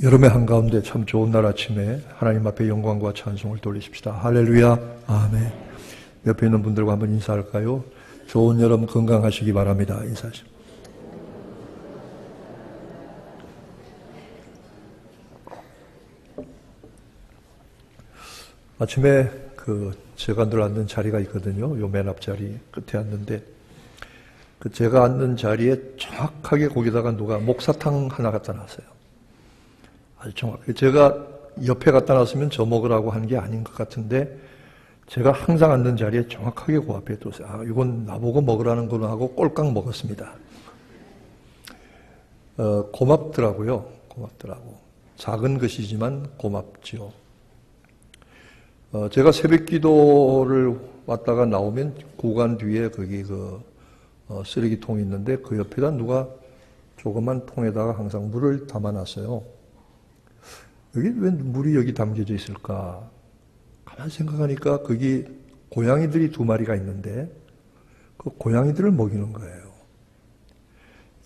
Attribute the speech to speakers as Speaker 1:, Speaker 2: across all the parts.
Speaker 1: 여름의 한가운데 참 좋은 날 아침에 하나님 앞에 영광과 찬송을 돌리십시다. 할렐루야. 아멘. 옆에 있는 분들과 한번 인사할까요? 좋은 여름 건강하시기 바랍니다. 인사하십시오. 아침에 제가 늘 앉는 자리가 있거든요. 요 맨 앞자리 끝에 앉는데 제가 앉는 자리에 정확하게 거기다가 누가 목사탕 하나 갖다 놨어요. 아주 정확하게. 제가 옆에 갖다 놨으면 저 먹으라고 한 게 아닌 것 같은데 제가 항상 앉는 자리에 정확하게 그 앞에 뒀어요. 아, 이건 나보고 먹으라는 거로 하고 꼴깍 먹었습니다. 고맙더라고요. 고맙더라고. 작은 것이지만 고맙지요. 제가 새벽 기도를 왔다가 나오면 구간 뒤에 거기 쓰레기통이 있는데 그 옆에다 누가 조그만 통에다가 항상 물을 담아놨어요. 여기 왜 물이 여기 담겨져 있을까? 가만히 생각하니까 거기 고양이들이 2마리가 있는데 그 고양이들을 먹이는 거예요.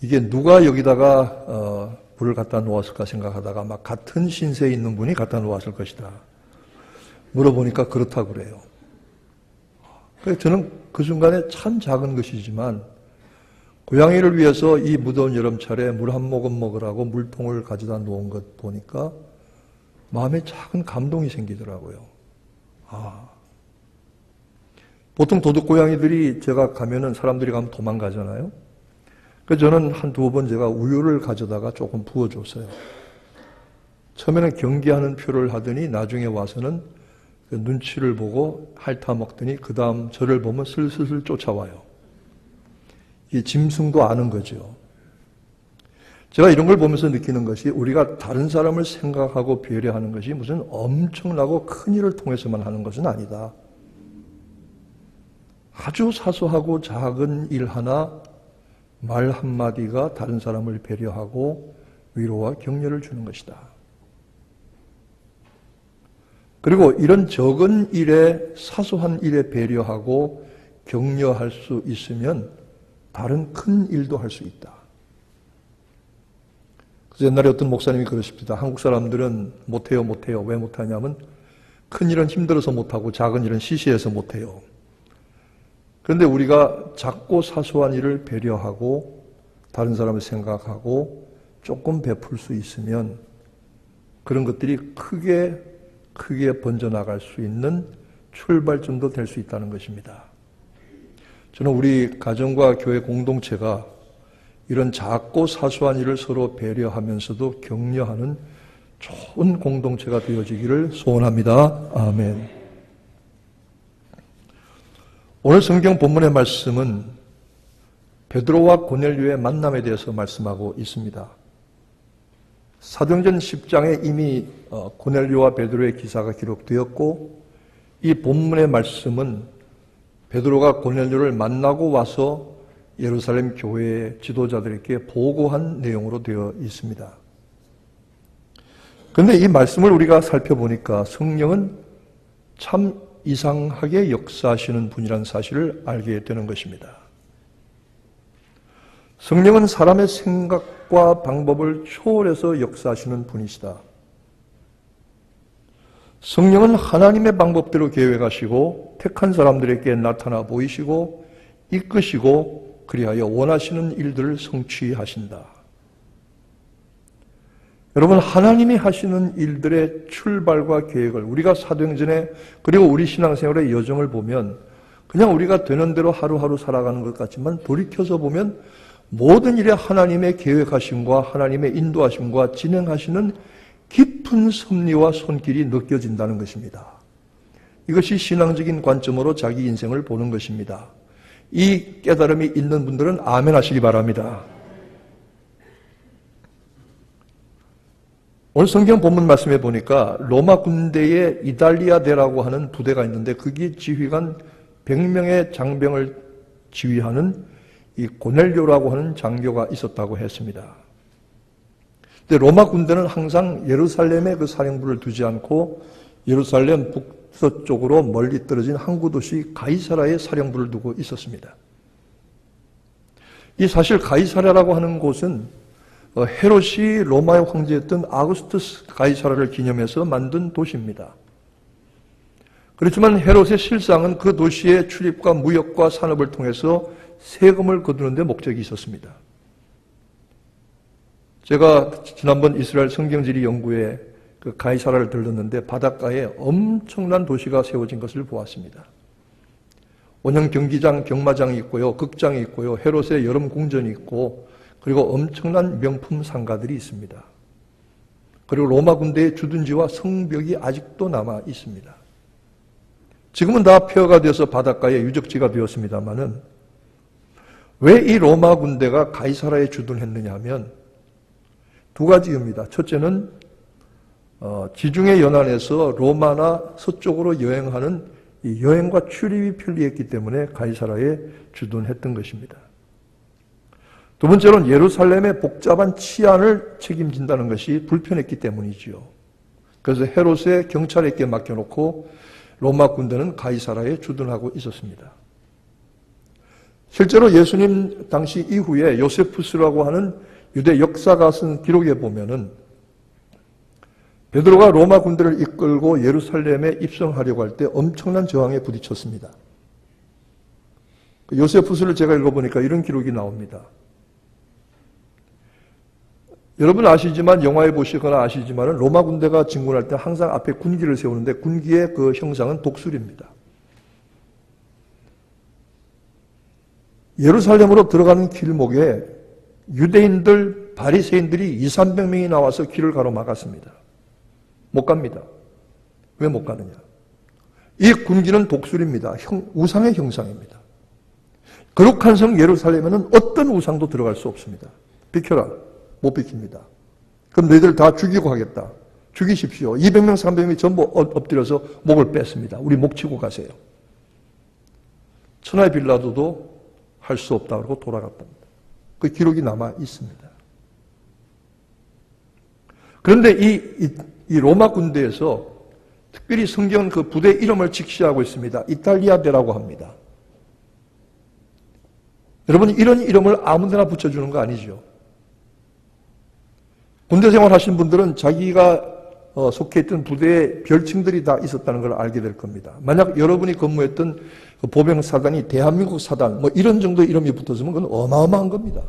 Speaker 1: 이게 누가 여기다가 물을 갖다 놓았을까 생각하다가 막 같은 신세에 있는 분이 갖다 놓았을 것이다. 물어보니까 그렇다고 그래요. 그래서 저는 그 순간에 참 작은 것이지만 고양이를 위해서 이 무더운 여름철에 물 한 모금 먹으라고 물통을 가져다 놓은 것 보니까 마음에 작은 감동이 생기더라고요. 보통 도둑고양이들이 제가 가면은 사람들이 가면 도망가잖아요. 그래서 저는 한두 번 제가 우유를 가져다가 조금 부어줬어요. 처음에는 경계하는 표를 하더니 나중에 와서는 그 눈치를 보고 핥아 먹더니 그 다음 저를 보면 슬슬 쫓아와요. 이 짐승도 아는 거죠. 제가 이런 걸 보면서 느끼는 것이 우리가 다른 사람을 생각하고 배려하는 것이 무슨 엄청나고 큰 일을 통해서만 하는 것은 아니다. 아주 사소하고 작은 일 하나, 말 한마디가 다른 사람을 배려하고 위로와 격려를 주는 것이다. 그리고 이런 적은 일에, 사소한 일에 배려하고 격려할 수 있으면 다른 큰 일도 할 수 있다. 그래서 옛날에 어떤 목사님이 그러십니다. 한국 사람들은 못해요. 왜 못하냐면 큰 일은 힘들어서 못하고 작은 일은 시시해서 못해요. 그런데 우리가 작고 사소한 일을 배려하고 다른 사람을 생각하고 조금 베풀 수 있으면 그런 것들이 크게 번져나갈 수 있는 출발점도 될 수 있다는 것입니다. 저는 우리 가정과 교회 공동체가 이런 작고 사소한 일을 서로 배려하면서도 격려하는 좋은 공동체가 되어지기를 소원합니다. 아멘. 오늘 성경 본문의 말씀은 베드로와 고넬료의 만남에 대해서 말씀하고 있습니다. 사도행전 10장에 이미 고넬료와 베드로의 기사가 기록되었고 이 본문의 말씀은 베드로가 고넬료를 만나고 와서 예루살렘 교회의 지도자들에게 보고한 내용으로 되어 있습니다. 그런데 이 말씀을 우리가 살펴보니까 성령은 참 이상하게 역사하시는 분이라는 사실을 알게 되는 것입니다. 성령은 사람의 생각과 방법을 초월해서 역사하시는 분이시다. 성령은 하나님의 방법대로 계획하시고 택한 사람들에게 나타나 보이시고 이끄시고 그리하여 원하시는 일들을 성취하신다. 여러분, 하나님이 하시는 일들의 출발과 계획을 우리가 사도행전에 그리고 우리 신앙생활의 여정을 보면 그냥 우리가 되는 대로 하루하루 살아가는 것 같지만 돌이켜서 보면 모든 일에 하나님의 계획하심과 하나님의 인도하심과 진행하시는 깊은 섭리와 손길이 느껴진다는 것입니다. 이것이 신앙적인 관점으로 자기 인생을 보는 것입니다. 이 깨달음이 있는 분들은 아멘 하시기 바랍니다. 오늘 성경 본문 말씀에 보니까 로마 군대에 이달리아대라고 하는 부대가 있는데 거기 지휘관 100명의 장병을 지휘하는 이 고넬료라고 하는 장교가 있었다고 했습니다. 근데 로마 군대는 항상 예루살렘에 그 사령부를 두지 않고 예루살렘 북서쪽으로 멀리 떨어진 항구 도시 가이사라에 사령부를 두고 있었습니다. 이 사실 가이사라라고 하는 곳은 헤롯이 로마의 황제였던 아구스투스 가이사라를 기념해서 만든 도시입니다. 그렇지만 헤롯의 실상은 그 도시의 출입과 무역과 산업을 통해서 세금을 거두는 데 목적이 있었습니다. 제가 지난번 이스라엘 성경지리 연구에 그 가이사라를 들렀는데 바닷가에 엄청난 도시가 세워진 것을 보았습니다. 원형 경기장, 경마장이 있고요, 극장이 있고요, 헤롯의 여름 궁전이 있고, 그리고 엄청난 명품 상가들이 있습니다. 그리고 로마 군대의 주둔지와 성벽이 아직도 남아 있습니다. 지금은 다 폐허가 되어서 바닷가에 유적지가 되었습니다마는 왜 이 로마 군대가 가이사라에 주둔했느냐 하면 두 가지 이유입니다. 첫째는 지중해 연안에서 로마나 서쪽으로 여행하는 이 여행과 출입이 편리했기 때문에 가이사라에 주둔했던 것입니다. 두 번째로는 예루살렘의 복잡한 치안을 책임진다는 것이 불편했기 때문이지요. 그래서 헤롯의 경찰에게 맡겨놓고 로마 군대는 가이사라에 주둔하고 있었습니다. 실제로 예수님 당시 이후에 요세푸스라고 하는 유대 역사가 쓴 기록에 보면은 베드로가 로마 군대를 이끌고 예루살렘에 입성하려고 할 때 엄청난 저항에 부딪혔습니다. 요세푸스를 제가 읽어보니까 이런 기록이 나옵니다. 여러분 아시지만 영화에 보시거나 아시지만 로마 군대가 진군할 때 항상 앞에 군기를 세우는데 군기의 그 형상은 독수리입니다. 예루살렘으로 들어가는 길목에 유대인들, 바리새인들이 200~300명이 나와서 길을 가로막았습니다. 못 갑니다. 왜 못 가느냐? 이 군기는 독수리입니다. 우상의 형상입니다. 거룩한 성 예루살렘에는 어떤 우상도 들어갈 수 없습니다. 비켜라. 못 비킵니다. 그럼 너희들 다 죽이고 하겠다. 죽이십시오. 200명, 300명이 전부 엎드려서 목을 뺐습니다. 우리 목 치고 가세요. 천하의 빌라도도 할 수 없다고 하고 돌아갔답니다. 그 기록이 남아 있습니다. 그런데 이 로마 군대에서 특별히 성경은 그 부대 이름을 직시하고 있습니다. 이탈리아대라고 합니다. 여러분 이런 이름을 아무데나 붙여주는 거 아니죠. 군대 생활 하신 분들은 자기가 속해 있던 부대에 별칭들이 다 있었다는 걸 알게 될 겁니다. 만약 여러분이 근무했던 그 보병 사단이 대한민국 사단 뭐 이런 정도 이름이 붙었으면 그건 어마어마한 겁니다.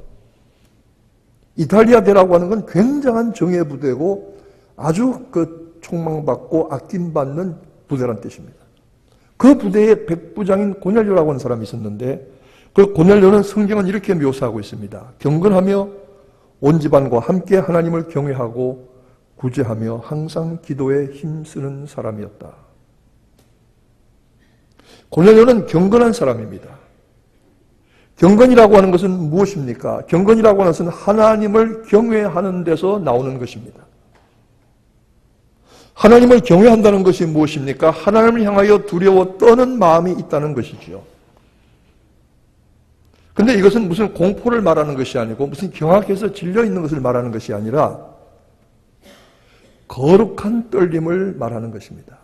Speaker 1: 이탈리아대라고 하는 건 굉장한 정예 부대고 아주 그 총망받고 아낌받는 부대란 뜻입니다. 그 부대의 백부장인 고넬료라고 하는 사람이 있었는데 그 고넬료는 성경은 이렇게 묘사하고 있습니다. 경건하며 온 집안과 함께 하나님을 경외하고 구제하며 항상 기도에 힘쓰는 사람이었다. 고넬료는 경건한 사람입니다. 경건이라고 하는 것은 무엇입니까? 경건이라고 하는 것은 하나님을 경외하는 데서 나오는 것입니다. 하나님을 경외한다는 것이 무엇입니까? 하나님을 향하여 두려워 떠는 마음이 있다는 것이죠. 근데 이것은 무슨 공포를 말하는 것이 아니고 무슨 경악해서 질려 있는 것을 말하는 것이 아니라 거룩한 떨림을 말하는 것입니다.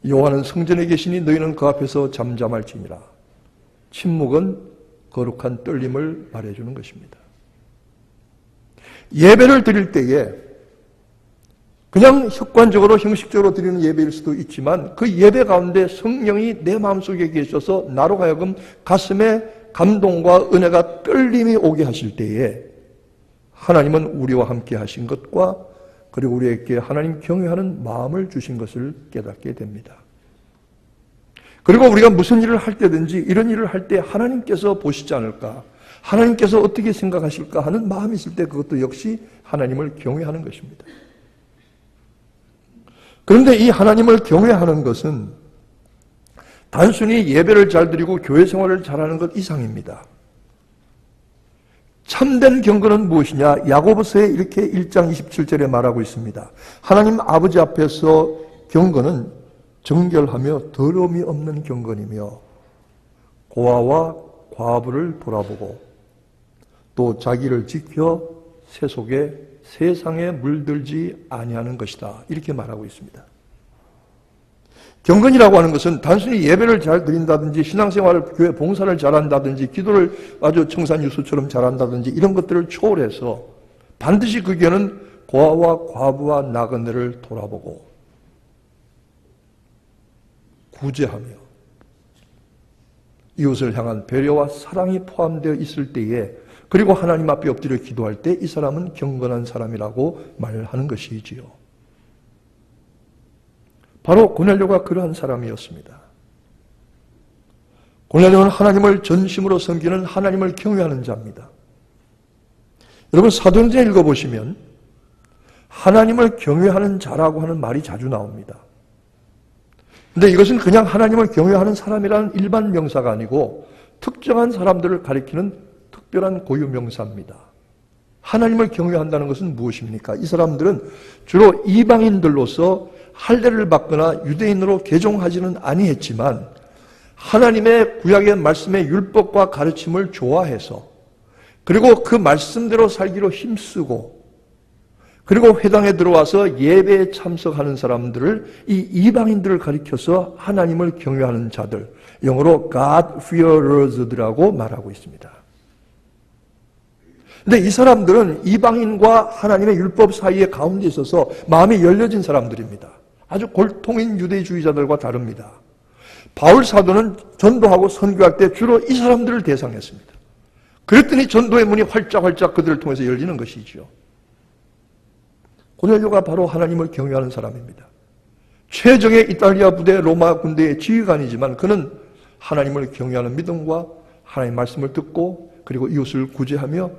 Speaker 1: 여호와는 성전에 계시니 너희는 그 앞에서 잠잠할지니라. 침묵은 거룩한 떨림을 말해주는 것입니다. 예배를 드릴 때에 그냥 습관적으로 형식적으로 드리는 예배일 수도 있지만 그 예배 가운데 성령이 내 마음속에 계셔서 나로 하여금 가슴에 감동과 은혜가 떨림이 오게 하실 때에 하나님은 우리와 함께 하신 것과 그리고 우리에게 하나님 경외하는 마음을 주신 것을 깨닫게 됩니다. 그리고 우리가 무슨 일을 할 때든지 이런 일을 할 때 하나님께서 보시지 않을까, 하나님께서 어떻게 생각하실까 하는 마음이 있을 때 그것도 역시 하나님을 경외하는 것입니다. 그런데 이 하나님을 경외하는 것은 단순히 예배를 잘 드리고 교회 생활을 잘하는 것 이상입니다. 참된 경건은 무엇이냐? 야고보서에 이렇게 1장 27절에 말하고 있습니다. 하나님 아버지 앞에서 경건은 정결하며 더러움이 없는 경건이며 고아와 과부를 돌아보고 또 자기를 지켜 세속에 세상에 물들지 아니하는 것이다. 이렇게 말하고 있습니다. 경건이라고 하는 것은 단순히 예배를 잘 드린다든지 신앙생활을 교회 봉사를 잘한다든지 기도를 아주 청산유수처럼 잘한다든지 이런 것들을 초월해서 반드시 그 교회는 고아와 과부와 나그네를 돌아보고 구제하며 이웃을 향한 배려와 사랑이 포함되어 있을 때에 그리고 하나님 앞에 엎드려 기도할 때 이 사람은 경건한 사람이라고 말하는 것이지요. 바로 고넬료가 그러한 사람이었습니다. 고넬료는 하나님을 전심으로 섬기는 하나님을 경외하는 자입니다. 여러분 사도행전 읽어보시면 하나님을 경외하는 자라고 하는 말이 자주 나옵니다. 근데 이것은 그냥 하나님을 경외하는 사람이라는 일반 명사가 아니고 특정한 사람들을 가리키는 특별한 고유 명사입니다. 하나님을 경외한다는 것은 무엇입니까? 이 사람들은 주로 이방인들로서 할례를 받거나 유대인으로 개종하지는 아니했지만 하나님의 구약의 말씀의 율법과 가르침을 좋아해서 그리고 그 말씀대로 살기로 힘쓰고 그리고 회당에 들어와서 예배에 참석하는 사람들을 이 이방인들을 가리켜서 하나님을 경외하는 자들, 영어로 God-fearers라고 말하고 있습니다. 근데 이 사람들은 이방인과 하나님의 율법 사이에 가운데 있어서 마음이 열려진 사람들입니다. 아주 골통인 유대주의자들과 다릅니다. 바울 사도는 전도하고 선교할 때 주로 이 사람들을 대상했습니다. 그랬더니 전도의 문이 활짝활짝 그들을 통해서 열리는 것이죠. 고넬료가 바로 하나님을 경외하는 사람입니다. 최정의 이탈리아 부대 로마 군대의 지휘관이지만 그는 하나님을 경외하는 믿음과 하나님의 말씀을 듣고 그리고 이웃을 구제하며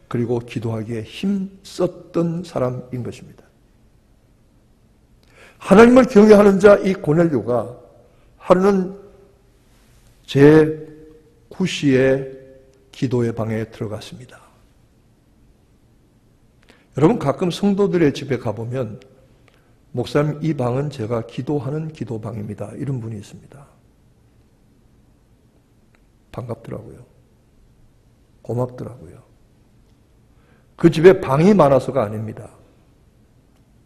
Speaker 1: 그리고 기도하기에 힘썼던 사람인 것입니다. 하나님을 경외하는 자 이 고넬료가 하루는 제9시에 기도의 방에 들어갔습니다. 여러분 가끔 성도들의 집에 가보면 목사님 이 방은 제가 기도하는 기도방입니다. 이런 분이 있습니다. 반갑더라고요. 고맙더라고요. 그 집에 방이 많아서가 아닙니다.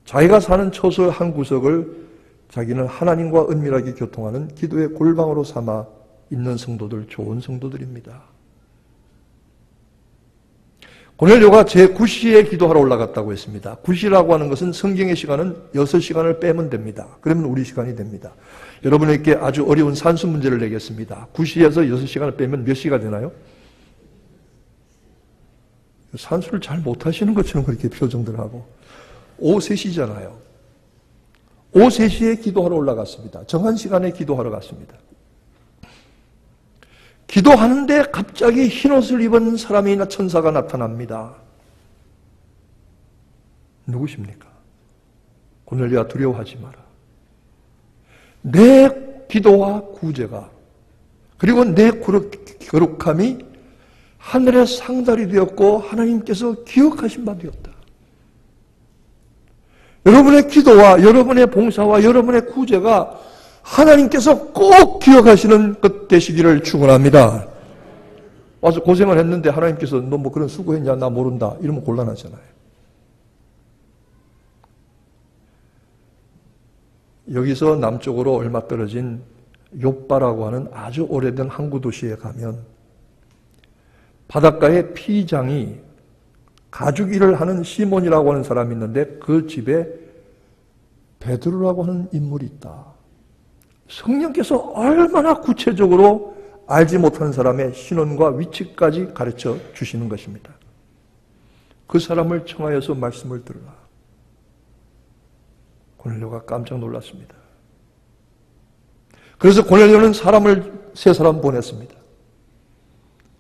Speaker 1: 자기가 사는 처소 한 구석을 자기는 하나님과 은밀하게 교통하는 기도의 골방으로 삼아 있는 성도들, 좋은 성도들입니다. 고넬료가 제9시에 기도하러 올라갔다고 했습니다. 9시라고 하는 것은 성경의 시간은 6시간을 빼면 됩니다. 그러면 우리 시간이 됩니다. 여러분에게 아주 어려운 산수 문제를 내겠습니다. 9시에서 6시간을 빼면 몇 시가 되나요? 산수를 잘 못하시는 것처럼 그렇게 표정들 하고 오후 3시잖아요. 오후 3시에 기도하러 올라갔습니다. 정한 시간에 기도하러 갔습니다. 기도하는데 갑자기 흰옷을 입은 사람이나 천사가 나타납니다. 누구십니까? 고넬료야 두려워하지 마라. 내 기도와 구제가 그리고 내 거룩함이 하늘의 상달이 되었고 하나님께서 기억하신 바 되었다. 여러분의 기도와 여러분의 봉사와 여러분의 구제가 하나님께서 꼭 기억하시는 것 되시기를 축원합니다. 와서 고생을 했는데 하나님께서 너 뭐 그런 수고했냐 나 모른다 이러면 곤란하잖아요. 여기서 남쪽으로 얼마 떨어진 욥바라고 하는 아주 오래된 항구 도시에 가면 바닷가에 피장이 가죽 일을 하는 시몬이라고 하는 사람이 있는데 그 집에 베드로라고 하는 인물이 있다. 성령께서 얼마나 구체적으로 알지 못하는 사람의 신원과 위치까지 가르쳐 주시는 것입니다. 그 사람을 청하여서 말씀을 들으라. 고넬료가 깜짝 놀랐습니다. 그래서 고넬료는 세 사람 보냈습니다.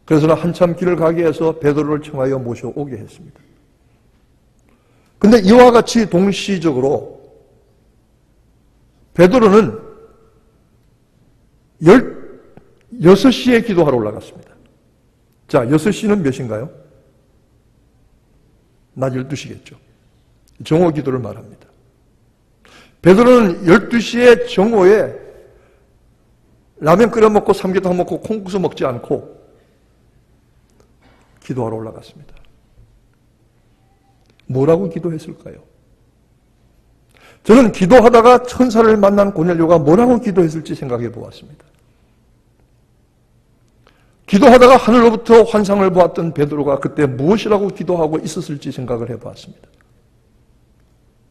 Speaker 1: 그래서 한참 길을 가게 해서 베드로를 청하여 모셔오게 했습니다. 근데 이와 같이 동시적으로 베드로는 6시에 기도하러 올라갔습니다. 자, 6시는 몇인가요? 낮 12시겠죠. 정오 기도를 말합니다. 베드로는 12시에 정오에 라면 끓여 먹고 삼계탕 먹고 콩국수 먹지 않고 기도하러 올라갔습니다. 뭐라고 기도했을까요? 저는 기도하다가 천사를 만난 고넬료가 뭐라고 기도했을지 생각해 보았습니다. 기도하다가 하늘로부터 환상을 보았던 베드로가 그때 무엇이라고 기도하고 있었을지 생각을 해보았습니다.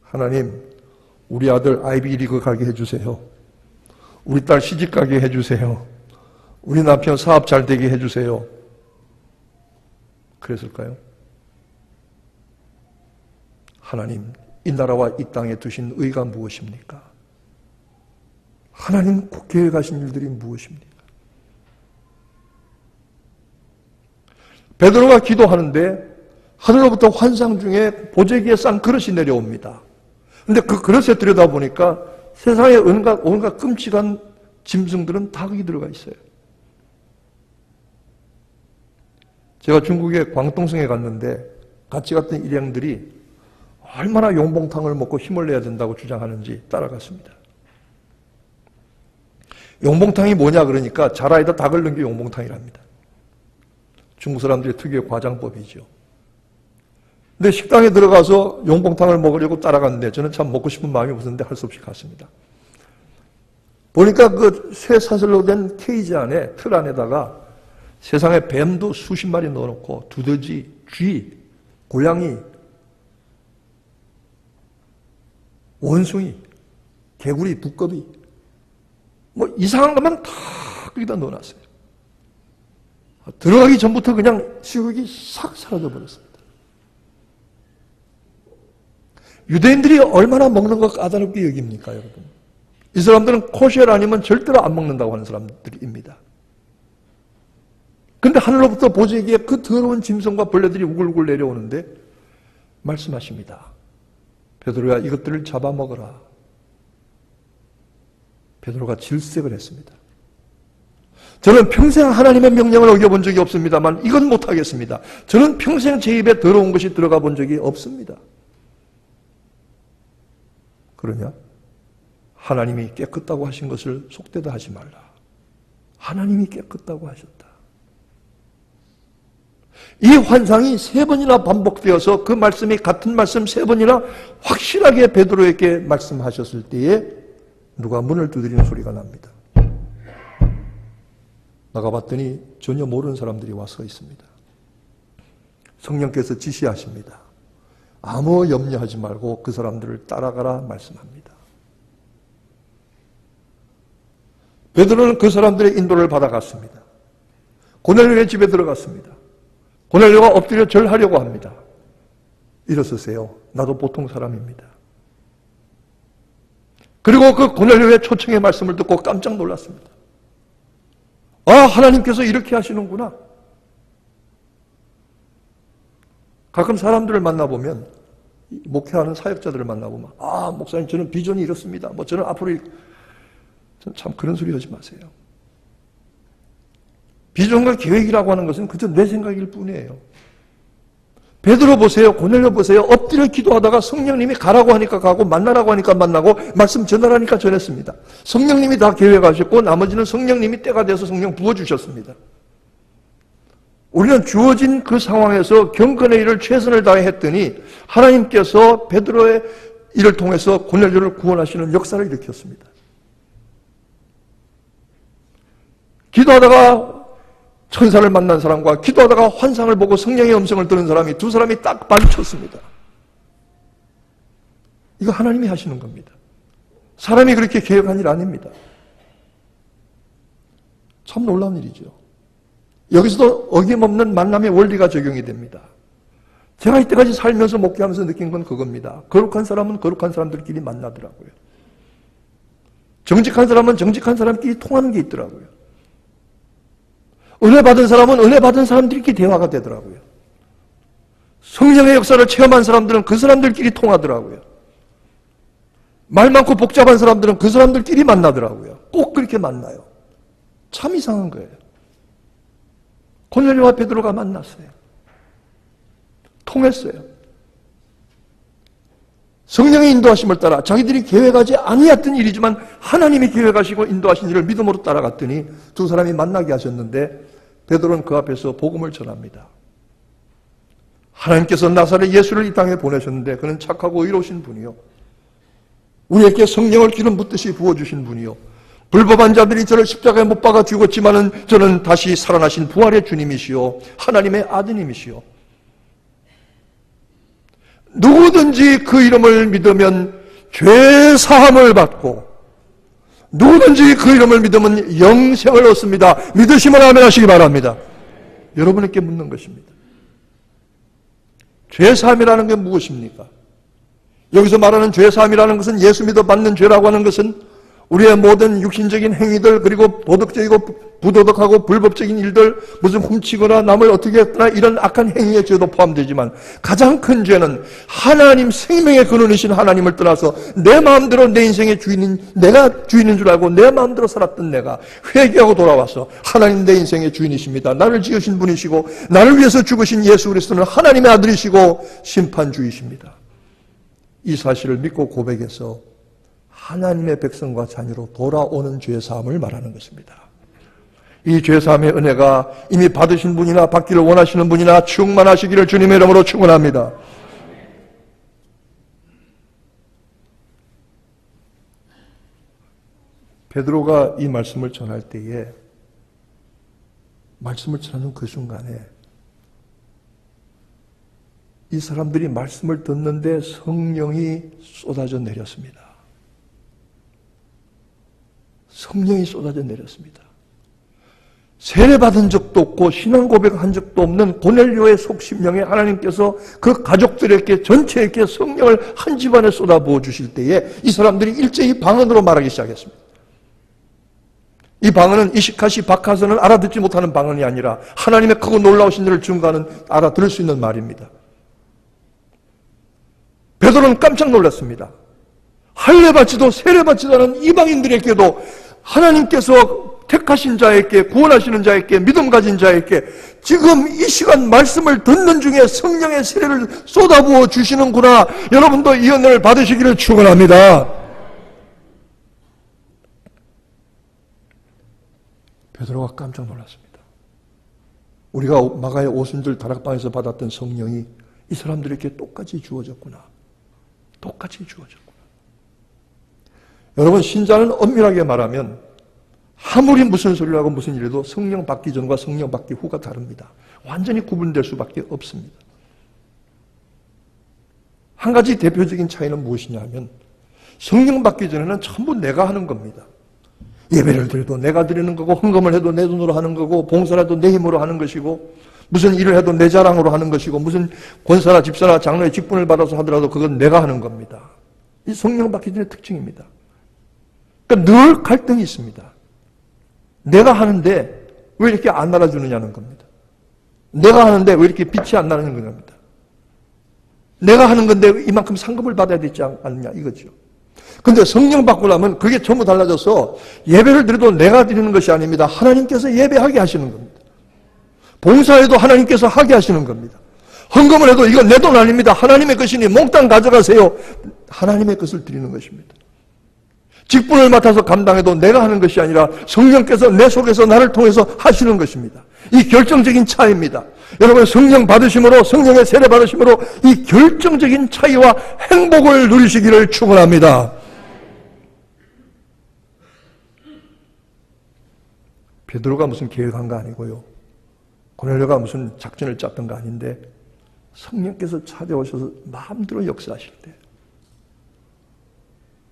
Speaker 1: 하나님, 우리 아들 아이비리그 가게 해주세요. 우리 딸 시집 가게 해주세요. 우리 남편 사업 잘 되게 해주세요. 그랬을까요? 하나님, 이 나라와 이 땅에 두신 의가 무엇입니까? 하나님 계획하신 일들이 무엇입니까? 베드로가 기도하는데 하늘로부터 환상 중에 보재기에 싼 그릇이 내려옵니다. 그런데 그 그릇에 들여다보니까 세상에 온갖 끔찍한 짐승들은 다 거기 들어가 있어요. 제가 중국의 광동성에 갔는데 같이 갔던 일행들이 얼마나 용봉탕을 먹고 힘을 내야 된다고 주장하는지 따라갔습니다. 용봉탕이 뭐냐 그러니까 자라에다 닭을 넣은 게 용봉탕이랍니다. 중국 사람들의 특유의 과장법이죠. 근데 식당에 들어가서 용봉탕을 먹으려고 따라갔는데 저는 참 먹고 싶은 마음이 없었는데 할 수 없이 갔습니다. 보니까 그 쇠 사슬로 된 케이지 안에, 틀 안에다가 세상에 뱀도 수십 마리 넣어놓고 두더지, 쥐, 고양이, 원숭이, 개구리, 두꺼비 뭐 이상한 것만 다 거기다 넣어놨어요. 들어가기 전부터 그냥 식욕이 싹 사라져버렸습니다. 유대인들이 얼마나 먹는 거 까다롭게 여깁니까, 여러분? 이 사람들은 코시엘 아니면 절대로 안 먹는다고 하는 사람들입니다. 근데 하늘로부터 보재기에 그 더러운 짐승과 벌레들이 우글우글 내려오는데 말씀하십니다. 베드로야, 이것들을 잡아먹어라. 베드로가 질색을 했습니다. 저는 평생 하나님의 명령을 어겨본 적이 없습니다만 이건 못하겠습니다. 저는 평생 제 입에 더러운 것이 들어가 본 적이 없습니다. 그러냐? 하나님이 깨끗다고 하신 것을 속되다 하지 말라. 하나님이 깨끗다고 하셨다. 이 환상이 3번이나 반복되어서 그 말씀이 같은 말씀 3번이나 확실하게 베드로에게 말씀하셨을 때에 누가 문을 두드리는 소리가 납니다. 나가봤더니 전혀 모르는 사람들이 와서 있습니다. 성령께서 지시하십니다. 아무 염려하지 말고 그 사람들을 따라가라 말씀합니다. 베드로는 그 사람들의 인도를 받아갔습니다. 고넬료의 집에 들어갔습니다. 고넬료가 엎드려 절하려고 합니다. 일어서세요. 나도 보통 사람입니다. 그리고 그 고넬료의 초청의 말씀을 듣고 깜짝 놀랐습니다. 아, 하나님께서 이렇게 하시는구나. 가끔 사람들을 만나보면, 목회하는 사역자들을 만나보면, 아, 목사님, 저는 비전이 이렇습니다. 뭐, 저는 앞으로, 참 그런 소리 하지 마세요. 비전과 계획이라고 하는 것은 그저 내 생각일 뿐이에요. 베드로 보세요. 고넬료 보세요. 엎드려 기도하다가 성령님이 가라고 하니까 가고 만나라고 하니까 만나고 말씀 전하라니까 전했습니다. 성령님이 다 계획하셨고 나머지는 성령님이 때가 돼서 성령 부어주셨습니다. 우리는 주어진 그 상황에서 경건의 일을 최선을 다해 했더니 하나님께서 베드로의 일을 통해서 고넬료를 구원하시는 역사를 일으켰습니다. 기도하다가 천사를 만난 사람과 기도하다가 환상을 보고 성령의 음성을 들은 사람이 두 사람이 딱 마주쳤습니다. 이거 하나님이 하시는 겁니다. 사람이 그렇게 계획한 일 아닙니다. 참 놀라운 일이죠. 여기서도 어김없는 만남의 원리가 적용이 됩니다. 제가 이때까지 살면서 목회하면서 느낀 건 그겁니다. 거룩한 사람은 거룩한 사람들끼리 만나더라고요. 정직한 사람은 정직한 사람끼리 통하는 게 있더라고요. 은혜 받은 사람은 은혜 받은 사람들끼리 대화가 되더라고요. 성령의 역사를 체험한 사람들은 그 사람들끼리 통하더라고요. 말 많고 복잡한 사람들은 그 사람들끼리 만나더라고요. 꼭 그렇게 만나요. 참 이상한 거예요. 고넬료와 베드로가 만났어요. 통했어요. 성령의 인도하심을 따라 자기들이 계획하지 아니었던 일이지만 하나님이 계획하시고 인도하신 일을 믿음으로 따라갔더니 두 사람이 만나게 하셨는데 베드로는 그 앞에서 복음을 전합니다. 하나님께서 나사렛 예수를 이 땅에 보내셨는데 그는 착하고 의로우신 분이요. 우리에게 성령을 기름 붓듯이 부어주신 분이요. 불법한 자들이 저를 십자가에 못 박아 죽었지만은 저는 다시 살아나신 부활의 주님이시요. 하나님의 아드님이시요. 누구든지 그 이름을 믿으면 죄 사함을 받고 누구든지 그 이름을 믿으면 영생을 얻습니다. 믿으시면 아멘 하시기 바랍니다. 여러분에게 묻는 것입니다. 죄 사함이라는 게 무엇입니까? 여기서 말하는 죄 사함이라는 것은 예수 믿어 받는 죄라고 하는 것은 우리의 모든 육신적인 행위들 그리고 도덕적이고 부도덕하고 불법적인 일들 무슨 훔치거나 남을 어떻게 했거나 이런 악한 행위의 죄도 포함되지만 가장 큰 죄는 하나님 생명의 근원이신 하나님을 떠나서 내 마음대로 내 인생의 주인인 내가 주인인 줄 알고 내 마음대로 살았던 내가 회개하고 돌아와서 하나님 내 인생의 주인이십니다. 나를 지으신 분이시고 나를 위해서 죽으신 예수 그리스도는 하나님의 아들이시고 심판주이십니다. 이 사실을 믿고 고백해서 하나님의 백성과 자녀로 돌아오는 죄사함을 말하는 것입니다. 이 죄사함의 은혜가 이미 받으신 분이나 받기를 원하시는 분이나 충만하시기를 주님의 이름으로 축원합니다. 베드로가 이 말씀을 전할 때에 말씀을 전하는 그 순간에 이 사람들이 말씀을 듣는데 성령이 쏟아져 내렸습니다. 성령이 쏟아져 내렸습니다. 세례받은 적도 없고 신앙 고백한 적도 없는 고넬료의 속심령에 하나님께서 그 가족들에게 전체에게 성령을 한 집안에 쏟아부어 주실 때에 이 사람들이 일제히 방언으로 말하기 시작했습니다. 이 방언은 이시카시 바카서는 알아듣지 못하는 방언이 아니라 하나님의 크고 놀라우신 일을 증거하는 알아들을 수 있는 말입니다. 베드로는 깜짝 놀랐습니다. 할례받지도 세례받지도 않은 이방인들에게도 하나님께서 택하신 자에게 구원하시는 자에게 믿음 가진 자에게 지금 이 시간 말씀을 듣는 중에 성령의 세례를 쏟아부어 주시는구나. 여러분도 이 은혜를 받으시기를 축원합니다. 베드로가 깜짝 놀랐습니다. 우리가 마가의 오순절 다락방에서 받았던 성령이 이 사람들에게 똑같이 주어졌구나. 똑같이 주어졌구나. 여러분, 신자는 엄밀하게 말하면 아무리 무슨 소리를 하고 무슨 일해도 성령 받기 전과 성령 받기 후가 다릅니다. 완전히 구분될 수밖에 없습니다. 한 가지 대표적인 차이는 무엇이냐 하면 성령 받기 전에는 전부 내가 하는 겁니다. 예배를 드려도 내가 드리는 거고 헌금을 해도 내 돈으로 하는 거고 봉사를 해도 내 힘으로 하는 것이고 무슨 일을 해도 내 자랑으로 하는 것이고 무슨 권사나 집사나 장로의 직분을 받아서 하더라도 그건 내가 하는 겁니다. 이 성령 받기 전의 특징입니다. 그러니까 늘 갈등이 있습니다. 내가 하는데 왜 이렇게 안 날아주느냐는 겁니다. 내가 하는데 왜 이렇게 빛이 안 나는 겁니다. 내가 하는 건데 이만큼 상급을 받아야 되지 않느냐 이거죠. 근데 성령 받고 나면 그게 전부 달라져서 예배를 드려도 내가 드리는 것이 아닙니다. 하나님께서 예배하게 하시는 겁니다. 봉사해도 하나님께서 하게 하시는 겁니다. 헌금을 해도 이건 내 돈 아닙니다. 하나님의 것이니 몽땅 가져가세요. 하나님의 것을 드리는 것입니다. 직분을 맡아서 감당해도 내가 하는 것이 아니라 성령께서 내 속에서 나를 통해서 하시는 것입니다. 이 결정적인 차이입니다. 여러분 성령 받으심으로 성령의 세례 받으심으로 이 결정적인 차이와 행복을 누리시기를 축원합니다. 베드로가 무슨 계획한 거 아니고요. 고넬료가 무슨 작전을 짰던 거 아닌데 성령께서 찾아오셔서 마음대로 역사하실 때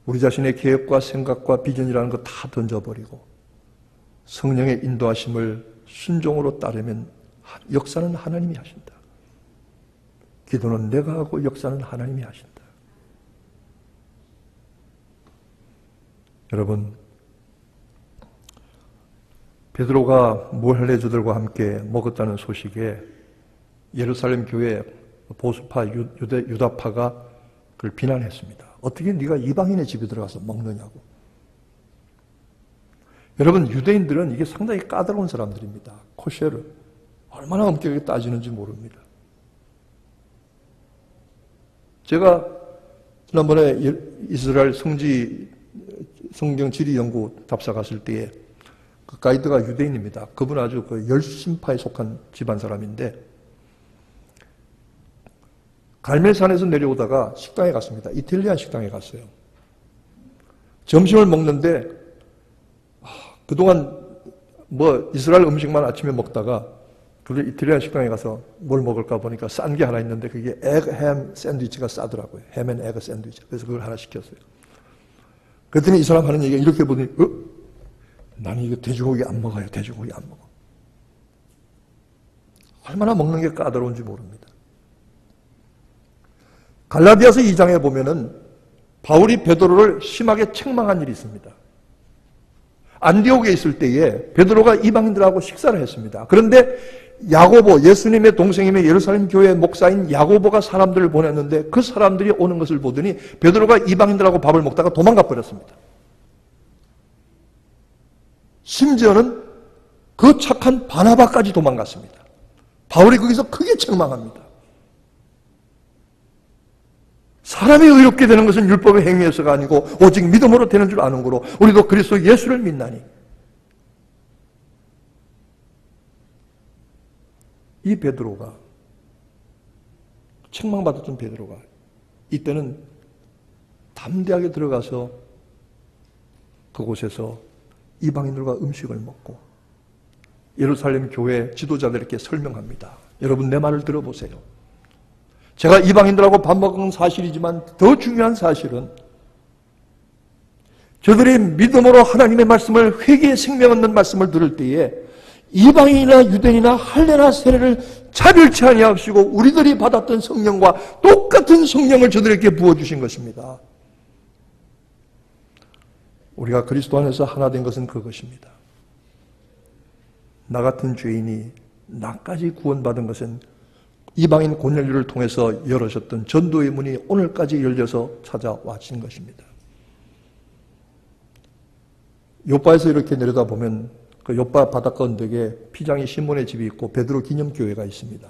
Speaker 1: 우리 자신의 계획과 생각과 비전이라는 거 다 던져버리고 성령의 인도하심을 순종으로 따르면 역사는 하나님이 하신다. 기도는 내가 하고 역사는 하나님이 하신다. 여러분, 베드로가 모헬레주들과 함께 먹었다는 소식에 예루살렘 교회 보수파 유다파가 그를 비난했습니다. 어떻게 네가 이방인의 집에 들어가서 먹느냐고. 여러분, 유대인들은 이게 상당히 까다로운 사람들입니다. 코셰르. 얼마나 엄격하게 따지는지 모릅니다. 제가 지난번에 이스라엘 성경 지리 연구 답사 갔을 때에 그 가이드가 유대인입니다. 그분 아주 그 열심파에 속한 집안 사람인데 갈멜산에서 내려오다가 식당에 갔습니다. 이탈리안 식당에 갔어요. 점심을 먹는데 그동안 뭐 이스라엘 음식만 아침에 먹다가 그걸 이탈리안 식당에 가서 뭘 먹을까 보니까 싼 게 하나 있는데 그게 에그 햄 샌드위치가 싸더라고요. 햄 앤 에그 샌드위치. 그래서 그걸 하나 시켰어요. 그랬더니 이 사람 하는 얘기가 이렇게 보더니 나는 이거 돼지고기 안 먹어요. 돼지고기 안 먹어. 얼마나 먹는 게 까다로운지 모릅니다. 갈라디아서 2장에 보면은 바울이 베드로를 심하게 책망한 일이 있습니다. 안디옥에 있을 때에 베드로가 이방인들하고 식사를 했습니다. 그런데 야고보, 예수님의 동생이며 예루살렘 교회 목사인 야고보가 사람들을 보냈는데 그 사람들이 오는 것을 보더니 베드로가 이방인들하고 밥을 먹다가 도망가 버렸습니다. 심지어는 그 착한 바나바까지 도망갔습니다. 바울이 거기서 크게 책망합니다. 사람이 의롭게 되는 것은 율법의 행위에서가 아니고 오직 믿음으로 되는 줄 아는 거로 우리도 그리스도 예수를 믿나니. 이 베드로가, 책망받았던 베드로가 이때는 담대하게 들어가서 그곳에서 이방인들과 음식을 먹고 예루살렘 교회 지도자들에게 설명합니다. 여러분 내 말을 들어보세요. 제가 이방인들하고 밥 먹은 사실이지만 더 중요한 사실은 저들이 믿음으로 하나님의 말씀을 회개의 생명 얻는 말씀을 들을 때에 이방인이나 유대인이나 할례나 세례를 차별치 아니하시고 우리들이 받았던 성령과 똑같은 성령을 저들에게 부어주신 것입니다. 우리가 그리스도 안에서 하나 된 것은 그것입니다. 나 같은 죄인이 나까지 구원받은 것은 이방인 고넬료를 통해서 열어졌던 전도의 문이 오늘까지 열려서 찾아와신 것입니다. 요바에서 이렇게 내려다보면 그 요바 바닷가 언덕에 피장이 시몬의 집이 있고 베드로 기념교회가 있습니다.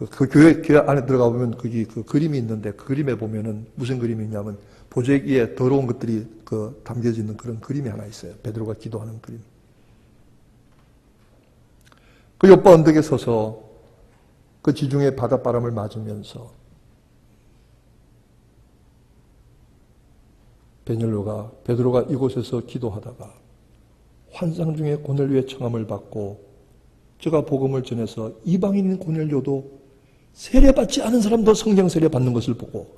Speaker 1: 그 교회 안에 들어가 보면 거기 그 그림이 있는데 그 그림에 보면은 무슨 그림이 있냐면 보재기에 더러운 것들이 담겨져 있는 그런 그림이 하나 있어요. 베드로가 기도하는 그림. 그 요바 언덕에 서서 그 지중해 바닷바람을 맞으면서 베드로가 이곳에서 기도하다가 환상 중에 고넬료의 청함을 받고 저가 복음을 전해서 이방인인 고넬료도 세례받지 않은 사람도 성령 세례 받는 것을 보고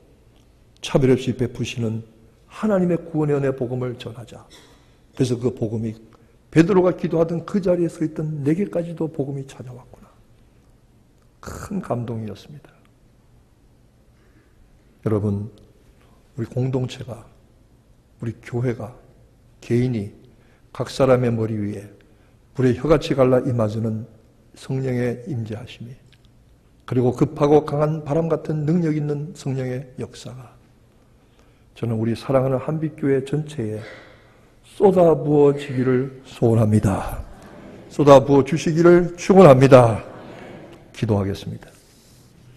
Speaker 1: 차별 없이 베푸시는 하나님의 구원의 은혜 복음을 전하자. 그래서 그 복음이 베드로가 기도하던 그 자리에 서 있던 내게까지도 복음이 찾아왔구나. 큰 감동이었습니다. 여러분, 우리 공동체가, 우리 교회가, 개인이 각 사람의 머리 위에 불의 혀같이 갈라 임하주는 성령의 임재하심이, 그리고 급하고 강한 바람 같은 능력 있는 성령의 역사가 저는 우리 사랑하는 한빛교회 전체에 쏟아부어지기를 소원합니다. 쏟아부어 주시기를 축원합니다. 기도하겠습니다.